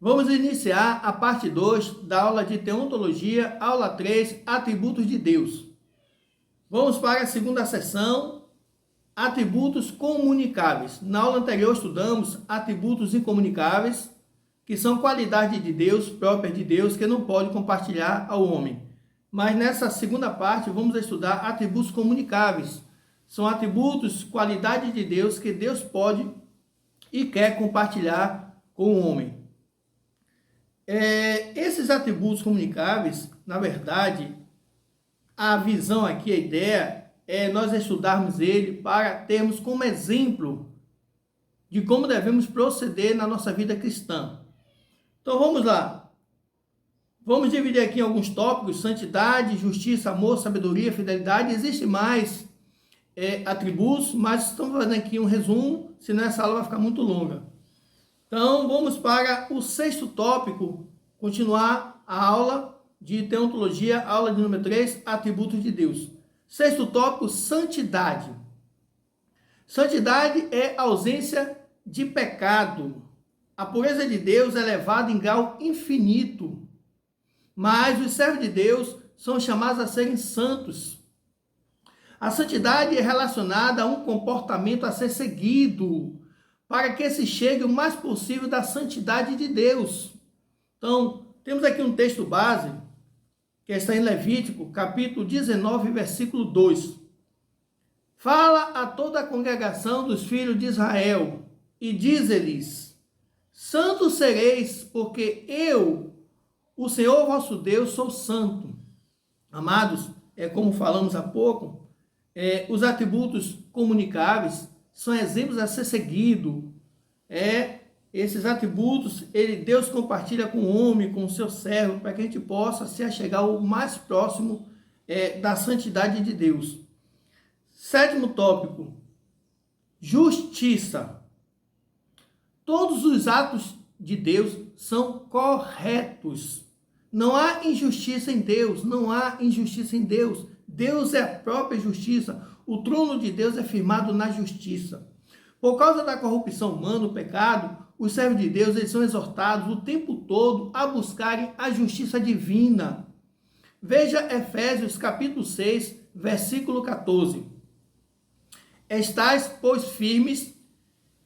Vamos iniciar a parte 2 da aula de Teontologia, aula 3, Atributos de Deus. Vamos para a segunda sessão, Atributos comunicáveis. Na aula anterior estudamos atributos incomunicáveis, que são qualidades de Deus, próprias de Deus, que não pode compartilhar ao homem. Mas nessa segunda parte vamos estudar atributos comunicáveis. São atributos, qualidades de Deus que Deus pode e quer compartilhar com o homem. Esses atributos comunicáveis, na verdade, a visão aqui, a ideia é nós estudarmos ele para termos como exemplo de como devemos proceder na nossa vida cristã. Então vamos lá. Vamos dividir aqui em alguns tópicos: santidade, justiça, amor, sabedoria, fidelidade. Existem mais atributos, mas estamos fazendo aqui um resumo, senão essa aula vai ficar muito longa. Então vamos para o sexto tópico, continuar a aula de Teontologia, aula de número 3, atributos de Deus. Sexto tópico, santidade. Santidade é ausência de pecado. A pureza de Deus é levada em grau infinito, mas os servos de Deus são chamados a serem santos. A santidade é relacionada a um comportamento a ser seguido, para que se chegue o mais possível da santidade de Deus. Então, temos aqui um texto base, que está em Levítico, capítulo 19, versículo 2. Fala a toda a congregação dos filhos de Israel, e diz-lhes: santos sereis, porque eu, o Senhor vosso Deus, sou santo. Amados, como falamos há pouco, os atributos comunicáveis são exemplos a ser seguido. Esses atributos, Deus compartilha com o homem, com o seu servo, para que a gente possa se achegar o mais próximo da santidade de Deus. Sétimo tópico, justiça. Todos os atos de Deus são corretos. Não há injustiça em Deus, não há injustiça em Deus. Deus é a própria justiça. O trono de Deus é firmado na justiça. Por causa da corrupção humana, o pecado, os servos de Deus eles são exortados o tempo todo a buscarem a justiça divina. Veja Efésios capítulo 6, versículo 14. Estais, pois, firmes,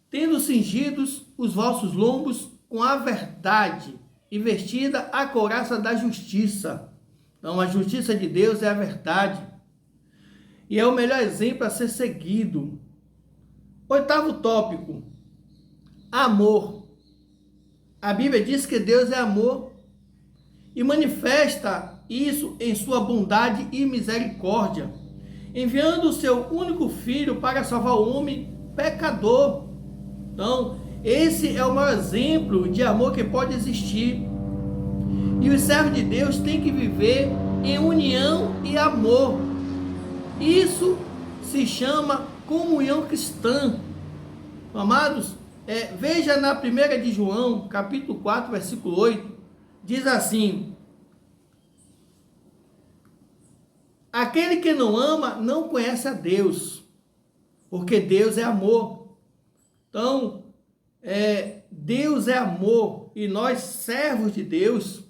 tendo cingidos os vossos lombos com a verdade e vestida a couraça da justiça. Então, a justiça de Deus é a verdade. E é o melhor exemplo a ser seguido. Oitavo tópico, amor. A Bíblia diz que Deus é amor e manifesta isso em sua bondade e misericórdia, enviando o seu único filho para salvar o homem pecador. Então, esse é o maior exemplo de amor que pode existir. E os servos de Deus têm que viver em união e amor. Isso se chama comunhão cristã. Amados, veja na 1 de João, capítulo 4, versículo 8, diz assim: aquele que não ama não conhece a Deus, porque Deus é amor. Então, Deus é amor, e nós, servos de Deus,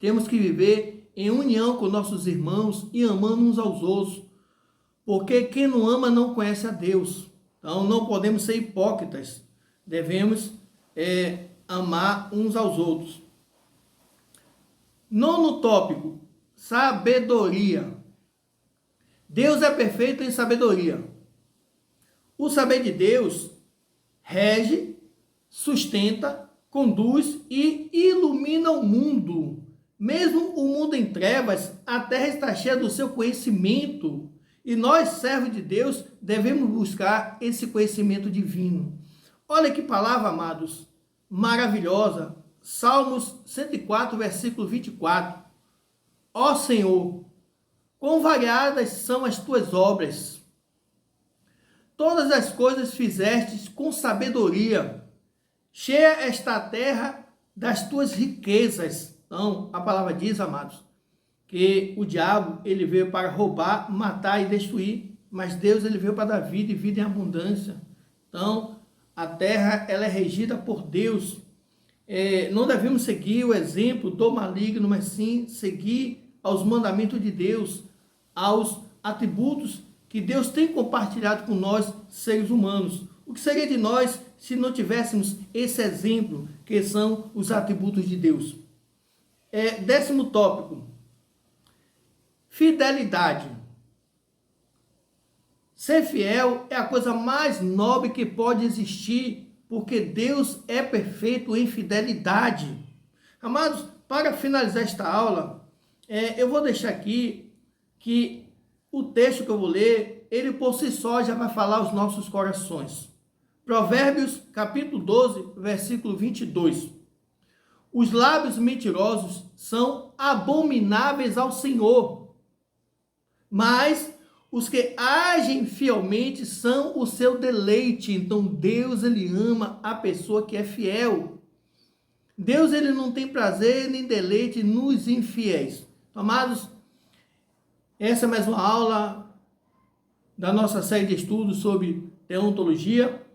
temos que viver em união com nossos irmãos e amando uns aos outros, porque quem não ama não conhece a Deus. Então não podemos ser hipócritas, devemos amar uns aos outros. Nono tópico, sabedoria. Deus é perfeito em sabedoria. O saber de Deus rege, sustenta, conduz e ilumina o mundo. Mesmo o mundo em trevas, a terra está cheia do seu conhecimento. E nós, servos de Deus, devemos buscar esse conhecimento divino. Olha que palavra, amados, maravilhosa. Salmos 104, versículo 24. Ó Senhor, quão variadas são as tuas obras. Todas as coisas fizestes com sabedoria. Cheia está a terra das tuas riquezas. Então, a palavra diz, amados, que o diabo, ele veio para roubar, matar e destruir, mas Deus, ele veio para dar vida e vida em abundância. Então, a terra, ela é regida por Deus. não devemos seguir o exemplo do maligno, mas sim seguir aos mandamentos de Deus, aos atributos que Deus tem compartilhado com nós, seres humanos. O que seria de nós se não tivéssemos esse exemplo, que são os atributos de Deus? 10º tópico, fidelidade. Ser fiel é a coisa mais nobre que pode existir, porque Deus é perfeito em fidelidade. Amados, para finalizar esta aula, eu vou deixar aqui que o texto que eu vou ler, ele por si só já vai falar aos nossos corações. Provérbios, capítulo 12, versículo 22. Os lábios mentirosos são abomináveis ao Senhor, mas os que agem fielmente são o seu deleite. Então Deus, ele ama a pessoa que é fiel. Deus, ele não tem prazer nem deleite nos infiéis. Amados, essa é mais uma aula da nossa série de estudos sobre deontologia.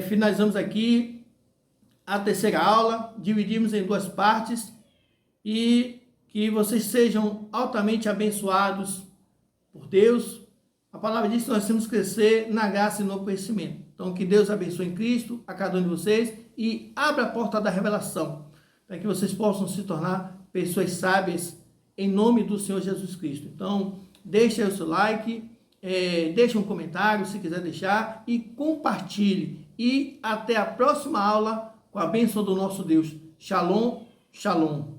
Finalizamos aqui a 3ª aula, dividimos em 2 partes, e que vocês sejam altamente abençoados por Deus. A palavra diz que nós temos que crescer na graça e no conhecimento. Então, que Deus abençoe em Cristo a cada um de vocês e abra a porta da revelação, para que vocês possam se tornar pessoas sábias em nome do Senhor Jesus Cristo. Então, deixe aí o seu like, deixe um comentário se quiser deixar e compartilhe. E até a próxima aula com a bênção do nosso Deus. Shalom, shalom.